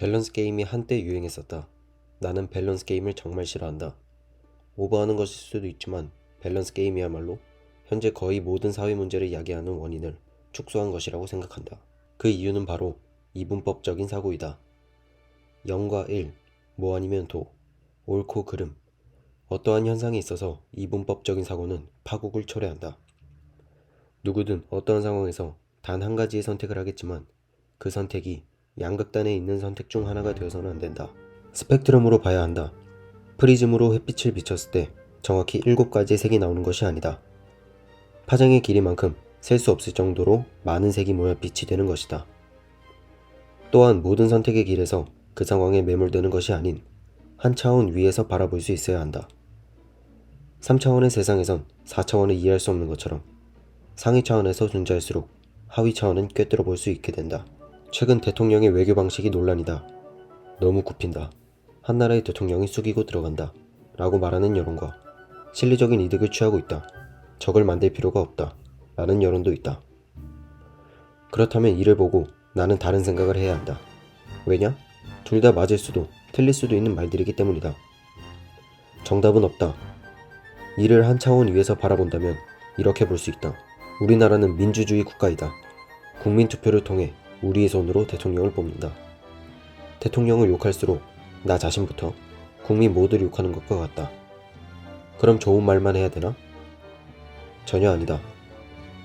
밸런스 게임이 한때 유행했었다. 나는 밸런스 게임을 정말 싫어한다. 오버하는 것일 수도 있지만 밸런스 게임이야말로 현재 거의 모든 사회 문제를 야기하는 원인을 축소한 것이라고 생각한다. 그 이유는 바로 이분법적인 사고이다. 0과 1, 뭐 아니면 도, 옳고 그름. 어떠한 현상에 있어서 이분법적인 사고는 파국을 초래한다. 누구든 어떠한 상황에서 단 한 가지의 선택을 하겠지만 그 선택이 양극단에 있는 선택 중 하나가 되어서는 안 된다. 스펙트럼으로 봐야 한다. 프리즘으로 햇빛을 비쳤을 때 정확히 7가지의 색이 나오는 것이 아니다. 파장의 길이만큼 셀 수 없을 정도로 많은 색이 모여 빛이 되는 것이다. 또한 모든 선택의 길에서 그 상황에 매몰되는 것이 아닌 한 차원 위에서 바라볼 수 있어야 한다. 3차원의 세상에선 4차원을 이해할 수 없는 것처럼 상위 차원에서 존재할수록 하위 차원은 꿰뚫어 볼 수 있게 된다. 최근 대통령의 외교 방식이 논란이다. 너무 굽힌다. 한 나라의 대통령이 숙이고 들어간다. 라고 말하는 여론과 실리적인 이득을 취하고 있다. 적을 만들 필요가 없다. 라는 여론도 있다. 그렇다면 이를 보고 나는 다른 생각을 해야 한다. 왜냐? 둘 다 맞을 수도 틀릴 수도 있는 말들이기 때문이다. 정답은 없다. 이를 한 차원 위에서 바라본다면 이렇게 볼 수 있다. 우리나라는 민주주의 국가이다. 국민투표를 통해 우리의 손으로 대통령을 뽑는다. 대통령을 욕할수록 나 자신부터 국민 모두를 욕하는 것과 같다. 그럼 좋은 말만 해야 되나? 전혀 아니다.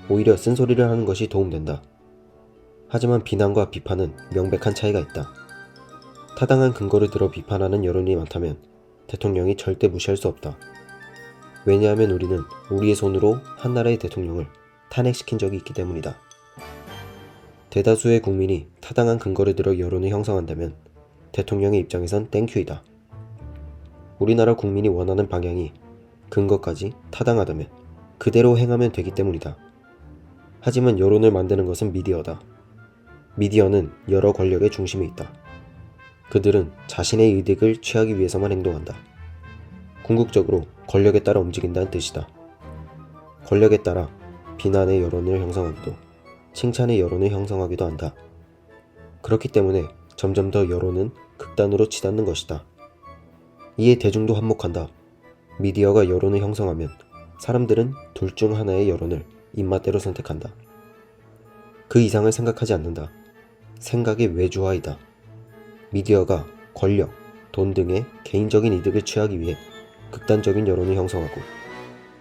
오히려 쓴소리를 하는 것이 도움된다. 하지만 비난과 비판은 명백한 차이가 있다. 타당한 근거를 들어 비판하는 여론이 많다면 대통령이 절대 무시할 수 없다. 왜냐하면 우리는 우리의 손으로 한 나라의 대통령을 탄핵시킨 적이 있기 때문이다. 대다수의 국민이 타당한 근거를 들어 여론을 형성한다면 대통령의 입장에선 땡큐이다. 우리나라 국민이 원하는 방향이 근거까지 타당하다면 그대로 행하면 되기 때문이다. 하지만 여론을 만드는 것은 미디어다. 미디어는 여러 권력의 중심에 있다. 그들은 자신의 이득을 취하기 위해서만 행동한다. 궁극적으로 권력에 따라 움직인다는 뜻이다. 권력에 따라 비난의 여론을 형성하기도 칭찬의 여론을 형성하기도 한다. 그렇기 때문에 점점 더 여론은 극단으로 치닫는 것이다. 이에 대중도 한몫한다. 미디어가 여론을 형성하면 사람들은 둘 중 하나의 여론을 입맛대로 선택한다. 그 이상을 생각하지 않는다. 생각의 외주화이다. 미디어가 권력, 돈 등의 개인적인 이득을 취하기 위해 극단적인 여론을 형성하고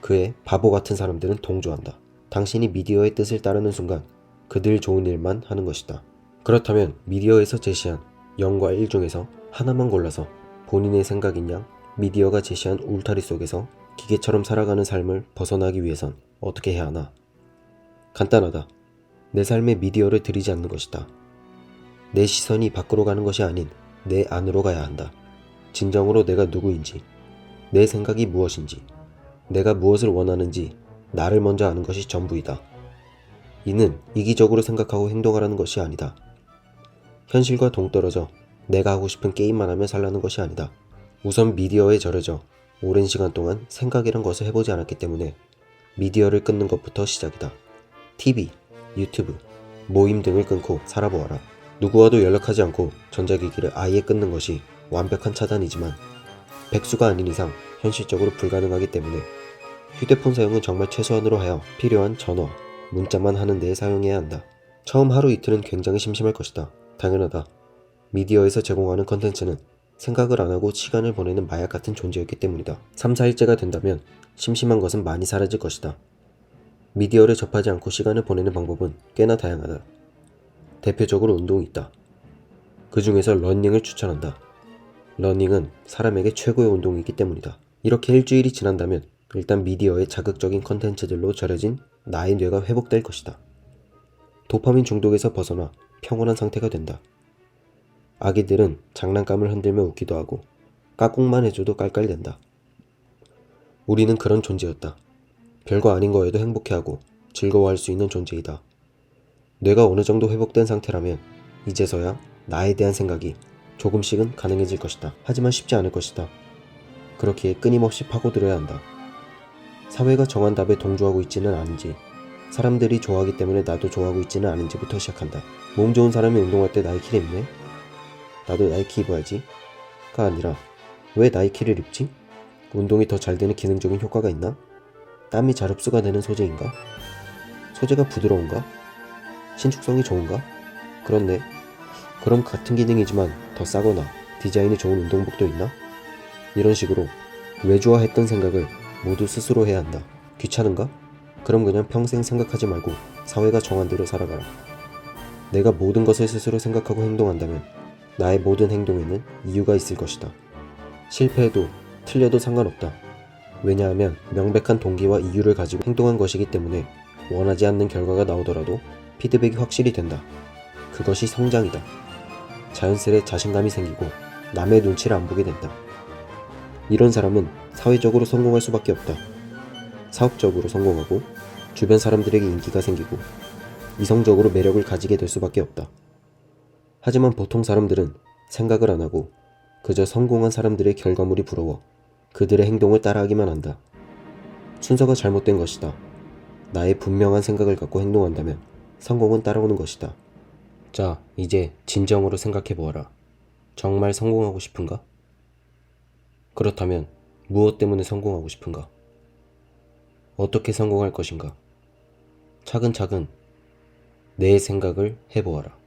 그에 바보 같은 사람들은 동조한다. 당신이 미디어의 뜻을 따르는 순간 그들 좋은 일만 하는 것이다. 그렇다면 미디어에서 제시한 0과 1 중에서 하나만 골라서 본인의 생각인 양 미디어가 제시한 울타리 속에서 기계처럼 살아가는 삶을 벗어나기 위해선 어떻게 해야 하나? 간단하다. 내 삶에 미디어를 들이지 않는 것이다. 내 시선이 밖으로 가는 것이 아닌 내 안으로 가야 한다. 진정으로 내가 누구인지, 내 생각이 무엇인지, 내가 무엇을 원하는지 나를 먼저 아는 것이 전부이다. 이는 이기적으로 생각하고 행동하라는 것이 아니다. 현실과 동떨어져 내가 하고 싶은 게임만 하며 살라는 것이 아니다. 우선 미디어에 절여져 오랜 시간 동안 생각이란 것을 해보지 않았기 때문에 미디어를 끊는 것부터 시작이다. TV, 유튜브, 모임 등을 끊고 살아보아라. 누구와도 연락하지 않고 전자기기를 아예 끊는 것이 완벽한 차단이지만 백수가 아닌 이상 현실적으로 불가능하기 때문에 휴대폰 사용은 정말 최소한으로 하여 필요한 전화, 문자만 하는 데에 사용해야 한다. 처음 하루 이틀은 굉장히 심심할 것이다. 당연하다. 미디어에서 제공하는 컨텐츠는 생각을 안 하고 시간을 보내는 마약 같은 존재였기 때문이다. 3, 4일째가 된다면 심심한 것은 많이 사라질 것이다. 미디어를 접하지 않고 시간을 보내는 방법은 꽤나 다양하다. 대표적으로 운동이 있다. 그 중에서 러닝을 추천한다. 러닝은 사람에게 최고의 운동이기 때문이다. 이렇게 일주일이 지난다면 일단 미디어의 자극적인 컨텐츠들로 절여진 나의 뇌가 회복될 것이다. 도파민 중독에서 벗어나 평온한 상태가 된다. 아기들은 장난감을 흔들며 웃기도 하고 까꿍만 해줘도 깔깔댄다. 우리는 그런 존재였다. 별거 아닌 거에도 행복해하고 즐거워할 수 있는 존재이다. 뇌가 어느 정도 회복된 상태라면 이제서야 나에 대한 생각이 조금씩은 가능해질 것이다. 하지만 쉽지 않을 것이다. 그렇기에 끊임없이 파고들어야 한다. 사회가 정한 답에 동조하고 있지는 않은지, 사람들이 좋아하기 때문에 나도 좋아하고 있지는 않은지부터 시작한다. 몸 좋은 사람이 운동할 때 나이키를 입네? 나도 나이키 입어야지가 아니라 왜 나이키를 입지? 운동이 더 잘 되는 기능적인 효과가 있나? 땀이 잘 흡수가 되는 소재인가? 소재가 부드러운가? 신축성이 좋은가? 그렇네. 그럼 같은 기능이지만 더 싸거나 디자인이 좋은 운동복도 있나? 이런 식으로 왜 좋아했던 생각을 모두 스스로 해야 한다. 귀찮은가? 그럼 그냥 평생 생각하지 말고 사회가 정한 대로 살아가라. 내가 모든 것을 스스로 생각하고 행동한다면 나의 모든 행동에는 이유가 있을 것이다. 실패해도 틀려도 상관없다. 왜냐하면 명백한 동기와 이유를 가지고 행동한 것이기 때문에 원하지 않는 결과가 나오더라도 피드백이 확실히 된다. 그것이 성장이다. 자연스레 자신감이 생기고 남의 눈치를 안 보게 된다. 이런 사람은 사회적으로 성공할 수밖에 없다. 사업적으로 성공하고 주변 사람들에게 인기가 생기고 이성적으로 매력을 가지게 될 수밖에 없다. 하지만 보통 사람들은 생각을 안 하고 그저 성공한 사람들의 결과물이 부러워 그들의 행동을 따라하기만 한다. 순서가 잘못된 것이다. 나의 분명한 생각을 갖고 행동한다면 성공은 따라오는 것이다. 자, 이제 진정으로 생각해 보아라. 정말 성공하고 싶은가? 그렇다면 무엇 때문에 성공하고 싶은가? 어떻게 성공할 것인가? 차근차근 내 생각을 해보아라.